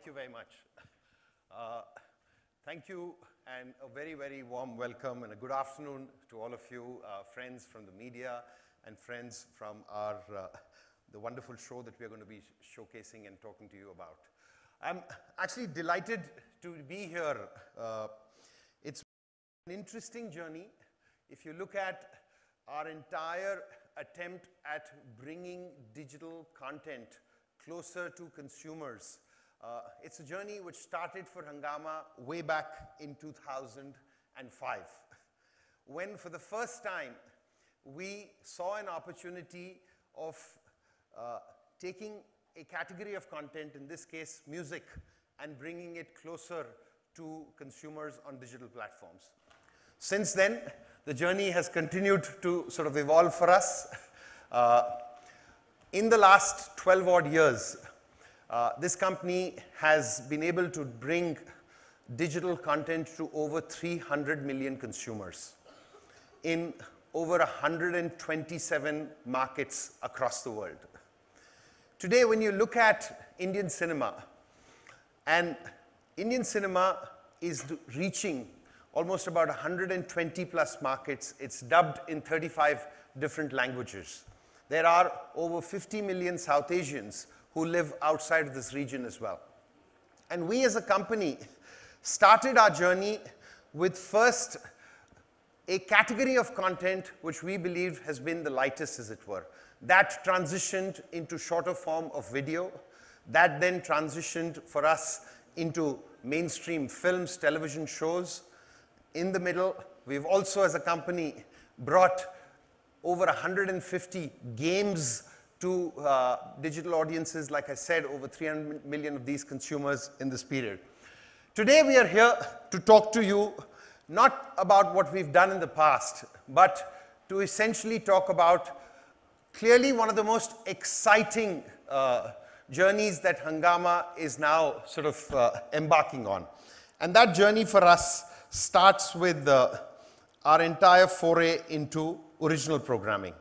Thank you very much. Thank you, and a very, very warm welcome and a good afternoon to all of you, friends from the media and friends from the wonderful show that we are going to be showcasing and talking to you about. I'm actually delighted to be here. It's an interesting journey. If you look at our entire attempt at bringing digital content closer to consumers, it's a journey which started for Hungama way back in 2005, when for the first time we saw an opportunity of taking a category of content, in this case music, and bringing it closer to consumers on digital platforms. Since then, the journey has continued to sort of evolve for us. In the last 12 odd years, this company has been able to bring digital content to over 300 million consumers in over 127 markets across the world. Today, when you look at Indian cinema, and Indian cinema is reaching almost about 120 plus markets. It's dubbed in 35 different languages. There are over 50 million South Asians who live outside of this region as well. And we as a company started our journey with first a category of content which we believe has been the lightest, as it were. That transitioned into shorter form of video. That then transitioned for us into mainstream films, television shows. In the middle, we've also as a company brought over 150 games to digital audiences, like I said, over 300 million of these consumers in this period. Today we are here to talk to you not about what we've done in the past, but to essentially talk about clearly one of the most exciting journeys that Hungama is now sort of embarking on. And that journey for us starts with our entire foray into original programming.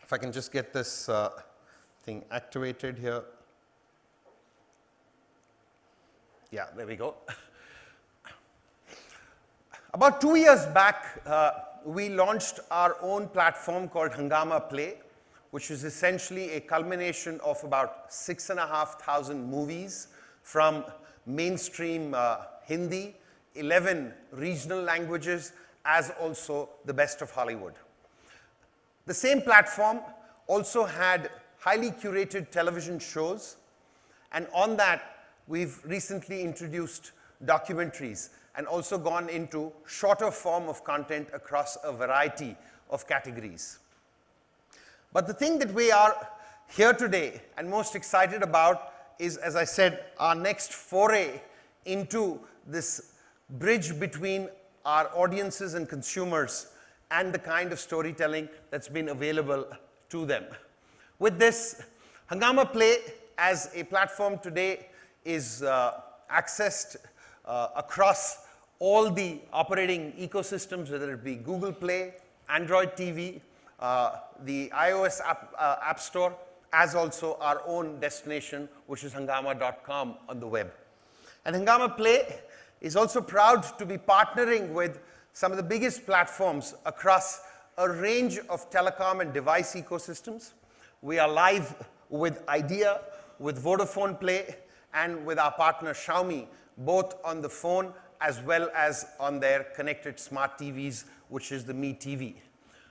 If I can just get this thing activated here. Yeah, there we go. About 2 years back, we launched our own platform called Hungama Play, which is essentially a culmination of about 6,500 movies from mainstream Hindi, 11 regional languages, as also the best of Hollywood. The same platform also had highly curated television shows, and on that we've recently introduced documentaries and also gone into shorter form of content across a variety of categories. But the thing that we are here today and most excited about is, as I said, our next foray into this bridge between our audiences and consumers and the kind of storytelling that's been available to them. With this, Hungama Play as a platform today is accessed across all the operating ecosystems, whether it be Google Play, Android TV, the iOS App Store, as also our own destination, which is hungama.com on the web. And Hungama Play is also proud to be partnering with some of the biggest platforms across a range of telecom and device ecosystems. We are live with Idea, with Vodafone Play, and with our partner Xiaomi, both on the phone as well as on their connected smart TVs, which is the Mi TV.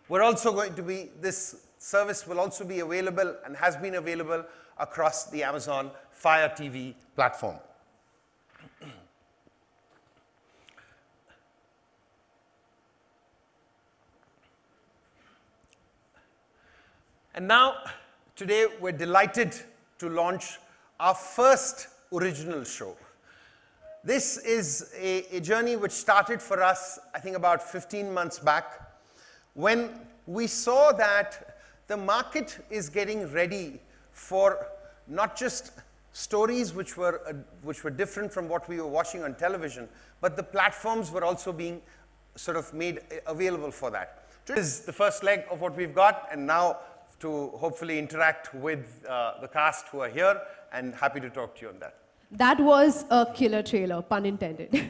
We're also going to be, this service will also be available and has been available across the Amazon Fire TV platform. And now, today, we're delighted to launch our first original show. This is a journey which started for us, I think, about 15 months back, when we saw that the market is getting ready for not just stories which were different from what we were watching on television, but the platforms were also being sort of made available for that. This is the first leg of what we've got, and now to hopefully interact with the cast who are here, and happy to talk to you on that. That was a killer trailer, pun intended.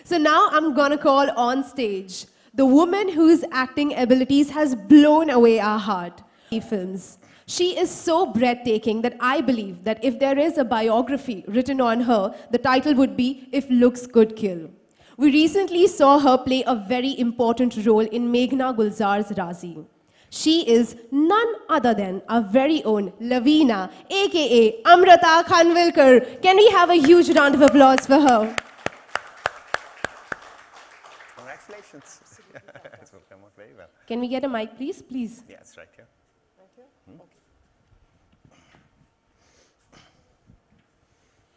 So now I'm gonna call on stage the woman whose acting abilities has blown away our heart. Films. She is so breathtaking that I believe that if there is a biography written on her, the title would be If Looks Could Kill. We recently saw her play a very important role in Meghna Gulzar's Razi. She is none other than our very own Lavina, aka Amrita Khanvilkar. Can we have a huge round of applause for her? Congratulations. It's will come out very well. Can we get a mic, please? Please. Yeah, it's right here. Right here? Okay.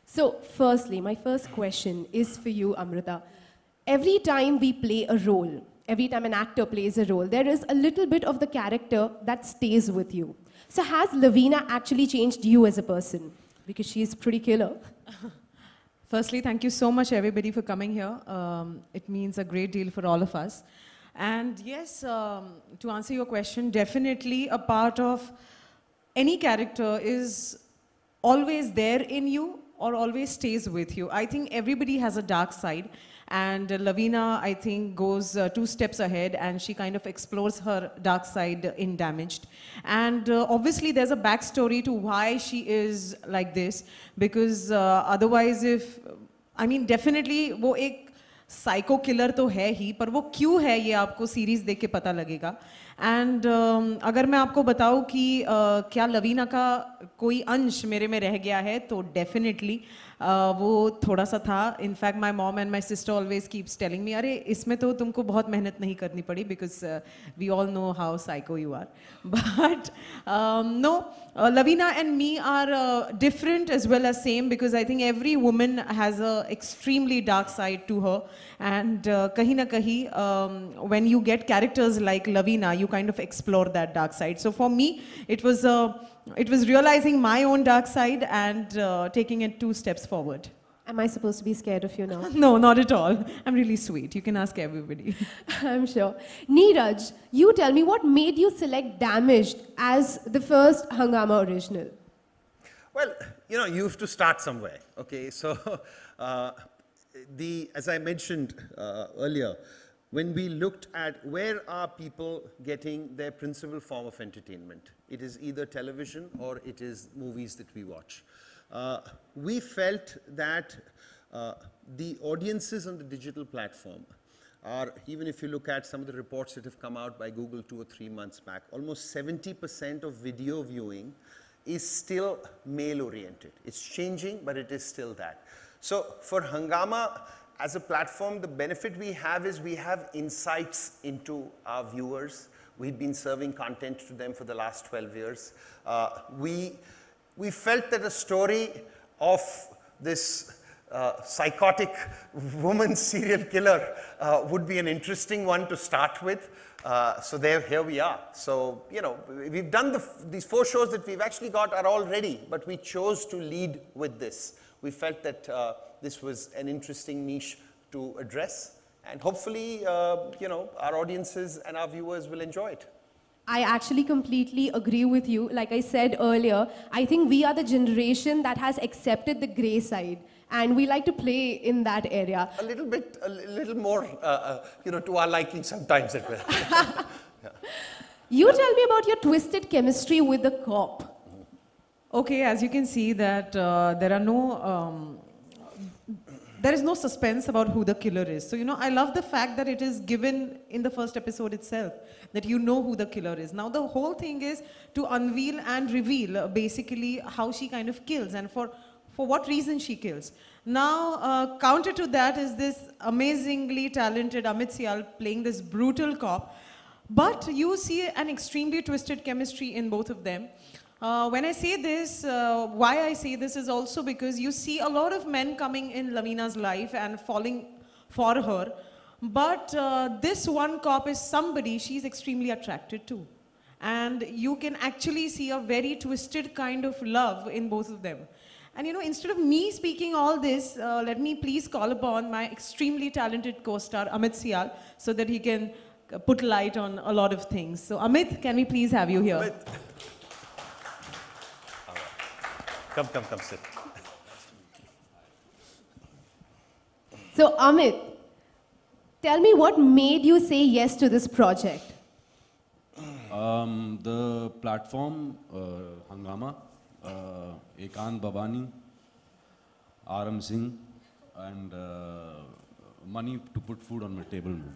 So, firstly, my first question is for you, Amrita. Every time we play a role, every time an actor plays a role, there is a little bit of the character that stays with you. So has Lavina actually changed you as a person? Because she's pretty killer. Firstly, thank you so much, everybody, for coming here. It means a great deal for all of us. And yes, to answer your question, definitely a part of any character is always there in you or always stays with you. I think everybody has a dark side. And Lavina, I think, goes 2 steps ahead and she kind of explores her dark side in Damaged. And obviously there's a backstory to why she is like this, because otherwise if, I mean, definitely वो एक psycho killer तो है ही, पर वो क्यों है ये आपको series देख के पता लगेगा. And अगर मैं आपको बताऊँ कि क्या लवीना का कोई अंश मेरे में रह गया है, तो definitely वो थोड़ा सा था. In fact, my mom and my sister always keeps telling me, अरे इसमें तो तुमको बहुत मेहनत नहीं करनी पड़ी, because we all know how psycho you are. But no, Lavina and me are different as well as same, because I think every woman has a extremely dark side to her. And kahin na kahin, when you get characters like Lavina, you kind of explore that dark side. So for me, it was realizing my own dark side and taking it 2 steps forward. Am I supposed to be scared of you now? No, not at all. I'm really sweet. You can ask everybody. I'm sure. Neeraj, you tell me, what made you select Damaged as the first Hungama original? Well, you know, you have to start somewhere. Okay, so as I mentioned earlier, when we looked at where are people getting their principal form of entertainment, it is either television or it is movies that we watch. We felt that the audiences on the digital platform are, even if you look at some of the reports that have come out by Google 2 or 3 months back, almost 70% of video viewing is still male-oriented. It's changing, but it is still that. So for Hungama, as a platform, the benefit we have is we have insights into our viewers. We've been serving content to them for the last 12 years. We felt that a story of this psychotic woman serial killer would be an interesting one to start with. So here we are. So, you know, we've done these 4 shows that we've actually got are all ready, but we chose to lead with this. We felt that this was an interesting niche to address, and hopefully, you know, our audiences and our viewers will enjoy it. I actually completely agree with you. Like I said earlier, I think we are the generation that has accepted the grey side, and we like to play in that area. A little more, you know, to our liking sometimes as well. Yeah. You tell me about your twisted chemistry with the cop. Okay, as you can see that there is no suspense about who the killer is. So, you know, I love the fact that it is given in the first episode itself, that you know who the killer is. Now, the whole thing is to unveil and reveal basically how she kind of kills and for what reason she kills. Now, counter to that is this amazingly talented Amit Sial playing this brutal cop. But you see an extremely twisted chemistry in both of them. When I say this, why I say this is also because you see a lot of men coming in Lavina's life and falling for her. But this one cop is somebody she's extremely attracted to. And you can actually see a very twisted kind of love in both of them. And you know, instead of me speaking all this, let me please call upon my extremely talented co-star, Amit Sial, so that he can put light on a lot of things. So Amit, can we please have you here? Amit. Come, sit. So Amit, tell me what made you say yes to this project? The platform, Hangama, Ekant Babani, Aram Singh, and money to put food on my table, man.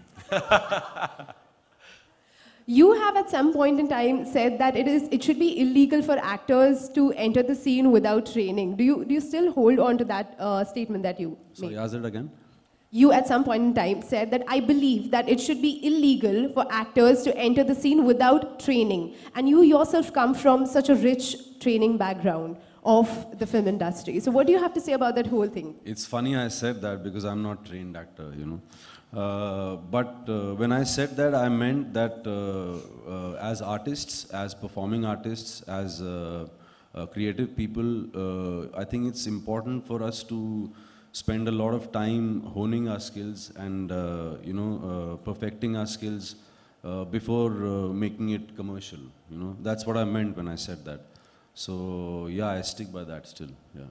You have at some point in time said that it should be illegal for actors to enter the scene without training. Do you still hold on to that statement that you Sorry, made? ask it again. You at some point in time said that I believe that it should be illegal for actors to enter the scene without training. And you yourself come from such a rich training background of the film industry. So what do you have to say about that whole thing? It's funny I said that because I'm not trained actor, you know. But when I said that, I meant that as artists, as performing artists, as creative people, I think it's important for us to spend a lot of time honing our skills and perfecting our skills before making it commercial. You know, that's what I meant when I said that. So yeah, I stick by that still. Yeah.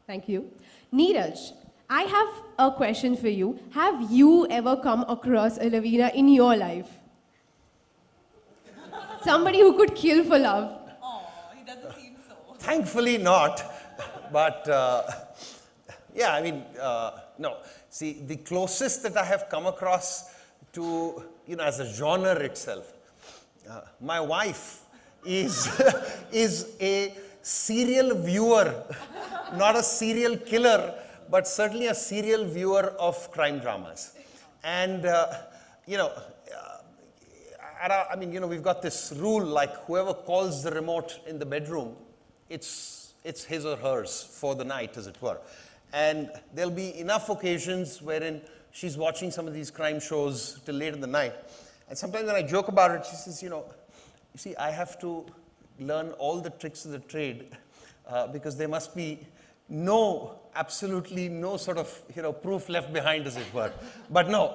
Thank you. Neeraj, I have a question for you. Have you ever come across a Lavina in your life? Somebody who could kill for love? Oh, he doesn't seem so. Thankfully not, but yeah, I mean, no. See, the closest that I have come across to, as a genre itself, my wife is, is a serial viewer, not a serial killer, but certainly a serial viewer of crime dramas. And, we've got this rule, like whoever calls the remote in the bedroom, it's his or hers for the night, as it were. And there'll be enough occasions wherein she's watching some of these crime shows till late in the night. And sometimes when I joke about it, she says, you see, I have to learn all the tricks of the trade because there must be absolutely no sort of, proof left behind, as it were. But no,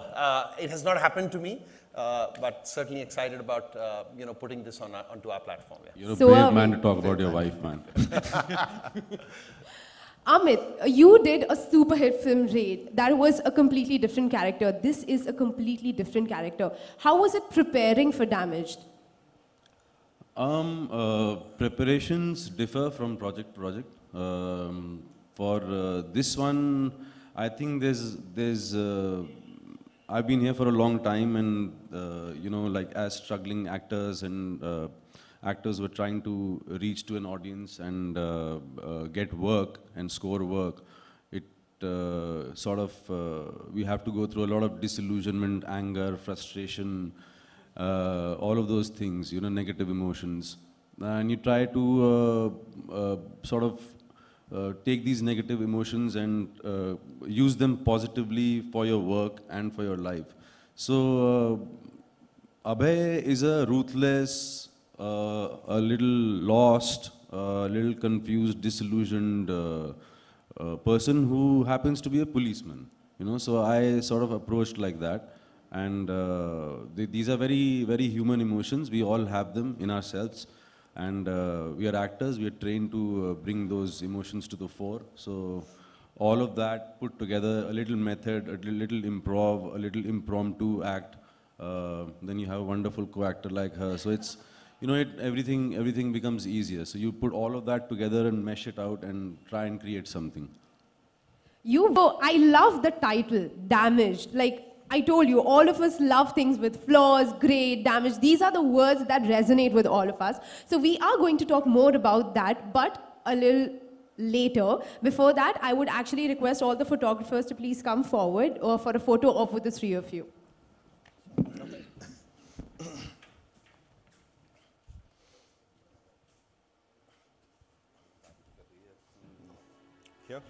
it has not happened to me, but certainly excited about, putting this onto our platform. Yeah. You're a So brave man to talk about your wife, man. Amit, you did a super hit film Raid. That was a completely different character. This is a completely different character. How was it preparing for Damaged? Preparations differ from project to project. For this one, I think there's I've been here for a long time, and like as struggling actors and actors were trying to reach to an audience and get work and score work, it we have to go through a lot of disillusionment, anger, frustration, all of those things, negative emotions. And you try to take these negative emotions and use them positively for your work and for your life. So Abhay is a ruthless, a little lost, a little confused, disillusioned person who happens to be a policeman. So I sort of approached like that. And these are very, very human emotions. We all have them in ourselves. And we are actors. We are trained to bring those emotions to the fore. So all of that put together, a little method, a little improv, a little impromptu act. Then you have a wonderful co-actor like her. So it's, everything becomes easier. So you put all of that together and mesh it out and try and create something. I love the title, Damaged. Like I told you, all of us love things with flaws, great, damage. These are the words that resonate with all of us. So we are going to talk more about that, but a little later. Before that, I would actually request all the photographers to please come forward for a photo op with the three of you. Here.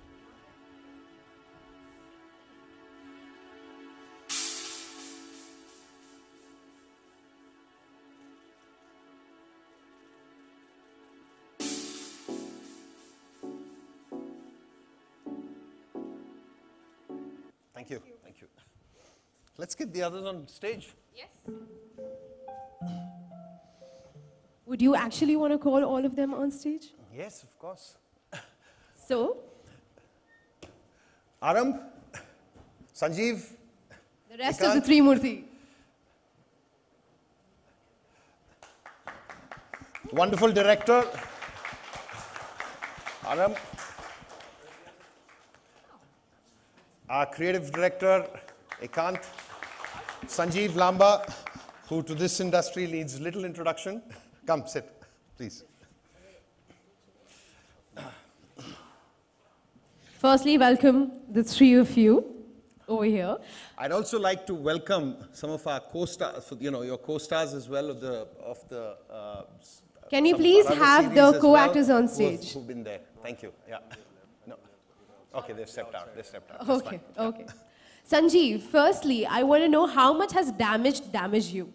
Thank you. Thank you. Let's get the others on stage. Yes. Would you actually want to call all of them on stage? Yes, of course. So, Aram, Sanjeev. The rest of the Trimurti. Wonderful director. Aram. Our creative director, Ekant. Sanjeev Lamba, who to this industry needs little introduction. Come, sit, please. Firstly, welcome the three of you over here. I'd also like to welcome some of our co-stars, your co-stars as well Can you some of please our other have series the as well co-actors on stage? Who've been there. Thank you. Yeah. No. Okay, they've stepped out. That's Okay, fine. okay. Sanjeev, firstly, I want to know how much has damaged you?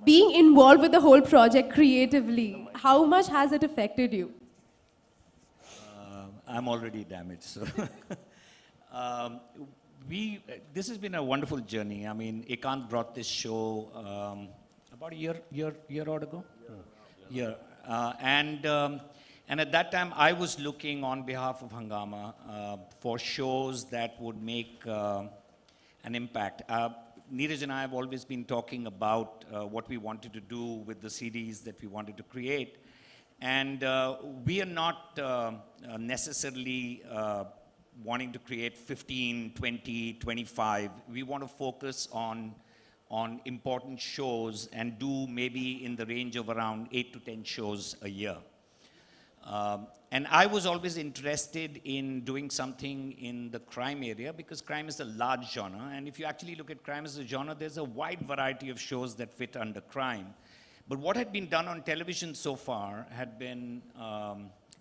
Being involved with the whole project creatively, how much has it affected you? I'm already damaged, so. This has been a wonderful journey. I mean, Ekant brought this show about a year odd ago? Yeah. And at that time, I was looking on behalf of Hungama for shows that would make an impact. Neeraj and I have always been talking about what we wanted to do with the CDs that we wanted to create. And we are not necessarily wanting to create 15, 20, 25. We want to focus on important shows and do maybe in the range of around 8 to 10 shows a year. And I was always interested in doing something in the crime area because crime is a large genre. And if you actually look at crime as a genre, there's a wide variety of shows that fit under crime. But what had been done on television so far had been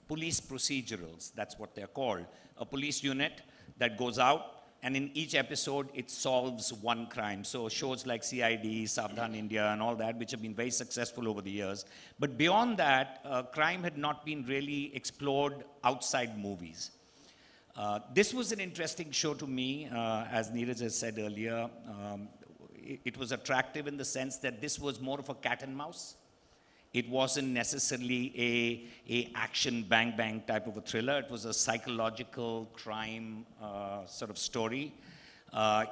police procedurals. That's what they're called. A police unit that goes out, and in each episode, it solves one crime. So shows like CID, Savdhan India, and all that, which have been very successful over the years. But beyond that, crime had not been really explored outside movies. This was an interesting show to me, as Neeraj has said earlier. It was attractive in the sense that this was more of a cat and mouse. It wasn't necessarily a action bang bang type of a thriller. It was a psychological crime sort of story.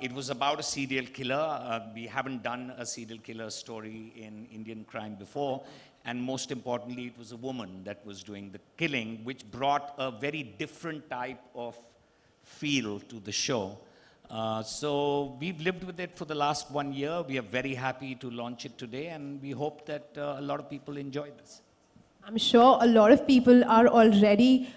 It was about a serial killer. We haven't done a serial killer story in Indian crime before. And most importantly, it was a woman that was doing the killing, which brought a very different type of feel to the show. So we've lived with it for the last 1 year. We are very happy to launch it today, and we hope that a lot of people enjoy this. I'm sure a lot of people are already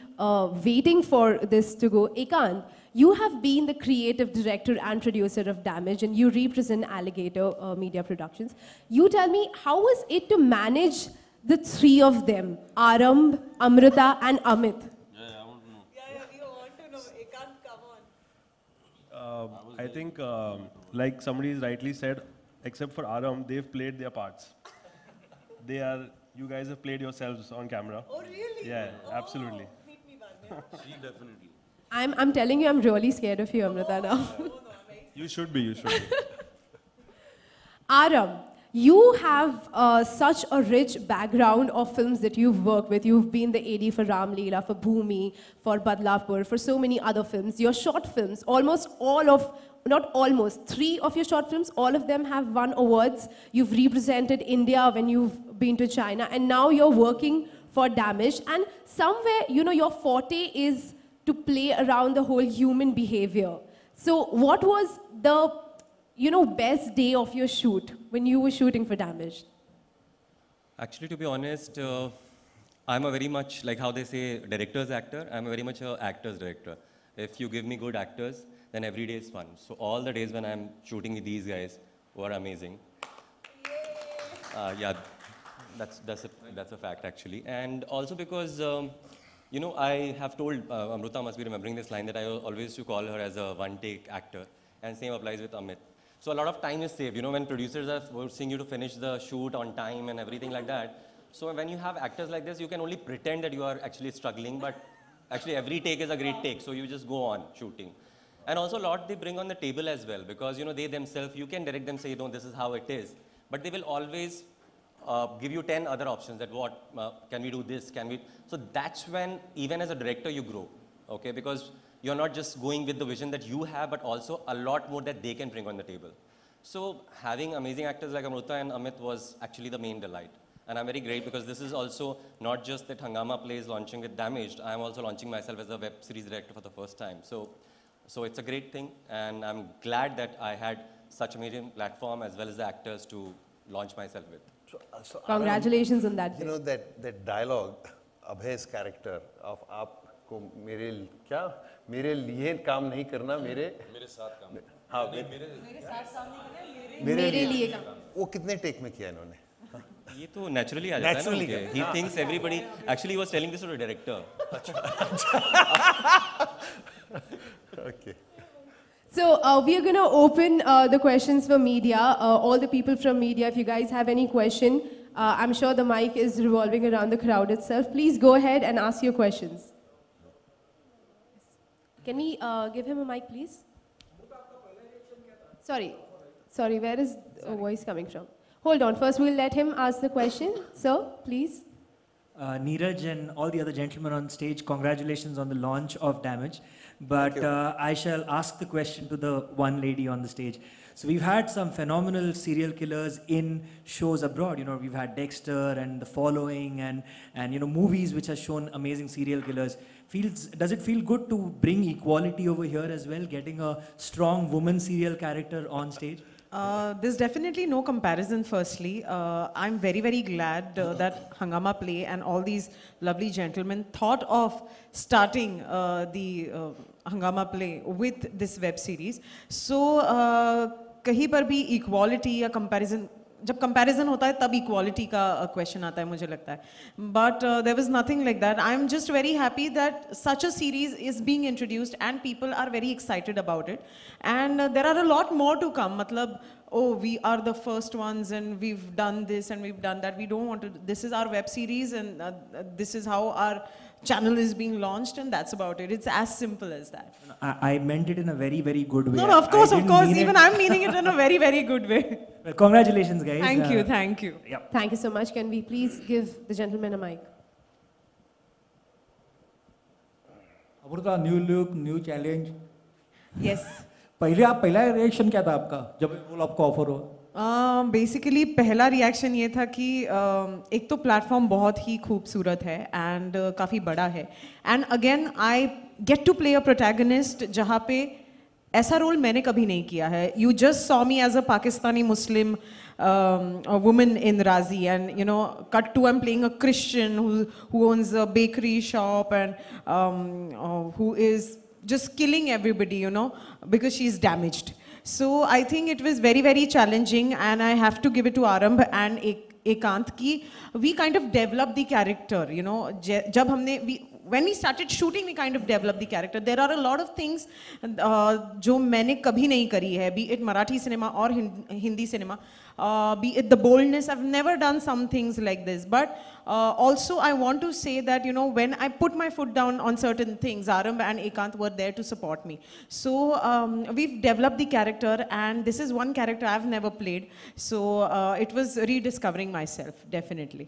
waiting for this to go. Ekant, you have been the creative director and producer of Damage, and you represent Alligator Media Productions. You tell me, how was it to manage the three of them, Aram, Amrita, and Amit? We want to know. Ekant, come on. I think, like somebody rightly said, except for Aram, they've played their parts. You guys have played yourselves on camera. Oh, really? Yeah, absolutely. Meet me one day. She definitely. I'm telling you, I'm really scared of you, Amrita, now. You should be. Aram, you have such a rich background of films that you've worked with. You've been the AD for Ram Leela, for Bhumi, for Badlapur, for so many other films. Your short films, three of your short films, all of them have won awards. You've represented India when you've been to China, and now you're working for Damage. And somewhere, your forte is to play around the whole human behavior. So what was the best day of your shoot when you were shooting for Damage? Actually, to be honest, I'm a very much, like how they say, director's actor. I'm a very much an actor's director. If you give me good actors, then every day is fun. So all the days when I'm shooting with these guys were amazing. Yeah, that's a fact actually. And also because, I have told, Amrita must be remembering this line that I always used to call her as a one-take actor. And same applies with Amit. So a lot of time is saved, when producers are forcing you to finish the shoot on time and everything like that. So when you have actors like this, you can only pretend that you are actually struggling, but actually every take is a great take, so you just go on shooting. And also a lot they bring on the table as well, because they themselves, you can direct them, say, this is how it is, but they will always give you 10 other options that can we do this, so that's when, even as a director, you grow, okay, because you're not just going with the vision that you have, but also a lot more that they can bring on the table. So having amazing actors like Amruta and Amit was actually the main delight. And I'm very great because this is also not just that Hungama Play is launching with Damaged, I'm also launching myself as a web series director for the first time. So it's a great thing, and I'm glad that I had such a amazing platform as well as the actors to launch myself with. So Congratulations on that. You know that dialogue, Abhay's character of आपको मेरे लिए काम नहीं करना मेरे साथ काम हाँ मेरे साथ काम नहीं करना मेरे लिए काम वो कितने टेक में किया इन्होंने ये तो naturally आ जाता है ना he thinks everybody actually he was telling this to the director. Okay. So we are going to open the questions for media. All the people from media, if you guys have any question, I'm sure the mic is revolving around the crowd itself. Please go ahead and ask your questions. Can we give him a mic, please? Sorry, where is the voice coming from? Hold on, first we'll let him ask the question. Sir, please. Neeraj and all the other gentlemen on stage, congratulations on the launch of Damage. But I shall ask the question to the one lady on the stage. So we've had some phenomenal serial killers in shows abroad. You know, we've had Dexter and The Following and you know, movies which have shown amazing serial killers. Does it feel good to bring equality over here as well, getting a strong woman serial character on stage? There's definitely no comparison, firstly. I'm very, very glad that Hungama Play and all these lovely gentlemen thought of starting the Hungama Play with this web series. So, kahin par bhi equality या comparison, जब comparison होता है तब equality का question आता है मुझे लगता है. But there was nothing like that. I'm just very happy that such a series is being introduced and people are very excited about it. And there are a lot more to come. मतलब, oh, we are the first ones and we've done this and we've done that. We don't want to. This is our web series and this is how our channel is being launched, and that's about it. It's as simple as that. I meant it in a very, very good way. No, of course. Even I'm meaning it in a very, very good way. Well, congratulations, guys. Thank you. Yep. Thank you so much. Can we please give the gentleman a mic? Amruta, new look, new challenge. Yes. पहला reaction क्या था आपका जब role आपको offer हुआ? Basically पहला reaction ये था कि एक तो प्लेटफॉर्म बहुत ही खूबसूरत है एंड काफ़ी बड़ा है and again I get to play a protagonist जहाँ पे ऐसा रोल मैंने कभी नहीं किया है. You just saw me as a Pakistani Muslim woman in Razi, and you know, cut to I'm playing a Christian who owns a bakery shop and who is just killing everybody, you know, because she's damaged. So I think it was very, very challenging, and I have to give it to Arambh and Ekant ki we kind of developed the character, you know. When we started shooting, we kind of developed the character. There are a lot of things जो मैंने कभी नहीं करी है, be it Marathi cinema or Hindi cinema, be it the boldness. I've never done some things like this. But also I want to say that, you know, when I put my foot down on certain things, Arambh and Ekant were there to support me. So we've developed the character, and this is one character I've never played. So it was rediscovering myself, definitely.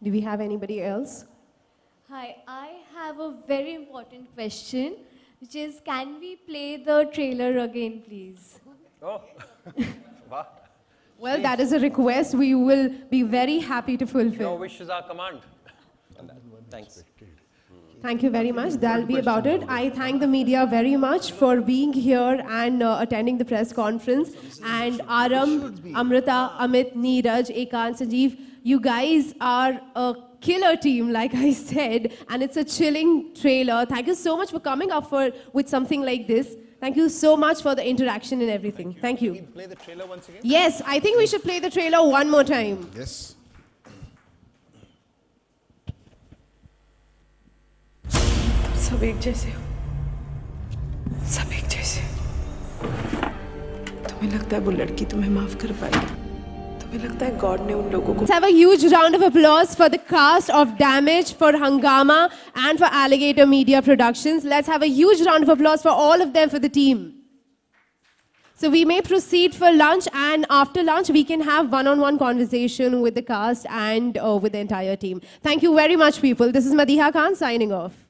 Do we have anybody else? Hi, I have a very important question, which is, can we play the trailer again, please? Oh, wow. Well, that is a request we will be very happy to fulfill. Your wish is our command. Thanks. Thank you very much. That'll be about it. I thank the media very much for being here and attending the press conference. And Arambh, Amruta, Amit, Neeraj, Ekant, Sanjeev, you guys are a killer team, like I said, and it's a chilling trailer. Thank you so much for coming up with something like this. Thank you so much for the interaction and everything. Thank you. Can we play the trailer once again? Yes, I think we should play the trailer one more time. Yes. सब एक जैसे हो, सब एक जैसे. तुम्हें लगता है वो लड़की तुम्हें माफ कर पाएगी? तुम्हें लगता है गॉड ने उन लोगों को? Let's have a huge round of applause for the cast of Damage, for Hungama, and for Alligator Media Productions. Let's have a huge round of applause for all of them, for the team. So we may proceed for lunch, and after lunch we can have one-on-one conversation with the cast and with the entire team. Thank you very much, people. This is Madiha Khan signing off.